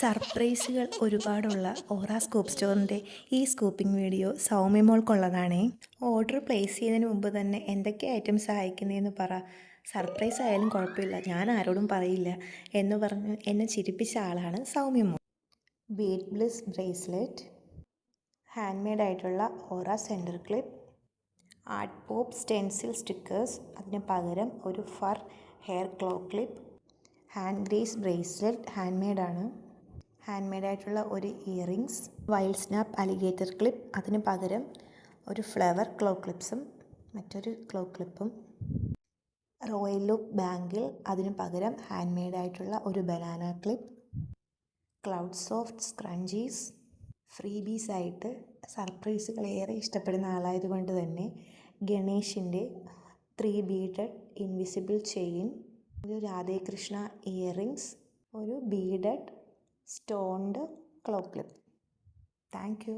സർപ്രൈസുകൾ ഒരുപാടുള്ള ഓറ scoop സ്റ്റോറിൻ്റെ ഈ scooping video സൗമ്യമോൾക്കുള്ളതാണേ. Order place ചെയ്യുന്നതിന് മുമ്പ് തന്നെ എന്തൊക്കെ ഐറ്റംസ് അയക്കുന്നതെന്ന് പറ, സർപ്രൈസ് ആയാലും കുഴപ്പമില്ല, ഞാൻ ആരോടും പറയില്ല എന്ന് പറഞ്ഞ് എന്നെ ചിരിപ്പിച്ച ആളാണ് Soumyamol. Bead bliss bracelet, hand made ആയിട്ടുള്ള aura centre clip, art pop stencil stickers, അതിന് പകരം ഒരു fur hair claw clip, hand grace bracelet hand മെയ്ഡാണ്, ഹാൻഡ് മെയ്ഡായിട്ടുള്ള ഒരു earrings, wild snap alligator clip, അതിന് പകരം ഒരു ഫ്ലവർ ക്ലോ ക്ലിപ്സും മറ്റൊരു ക്ലോ ക്ലിപ്പും, റോയൽ ലുക്ക് ബാങ്കിൾ, അതിന് പകരം ഹാൻഡ് മെയ്ഡായിട്ടുള്ള ഒരു banana clip, cloud soft scrunchies. Freebies ആയിട്ട് സർപ്രൈസുകൾ ഏറെ ഇഷ്ടപ്പെടുന്ന ആളായതുകൊണ്ട് തന്നെ ഗണേഷിൻ്റെ 3 ബീഡഡ് ഇൻവിസിബിൾ ചെയിൻ, ഒരു രാധേകൃഷ്ണ ഇയറിങ്സ്, ഒരു beaded stoned claw clip. Thank you.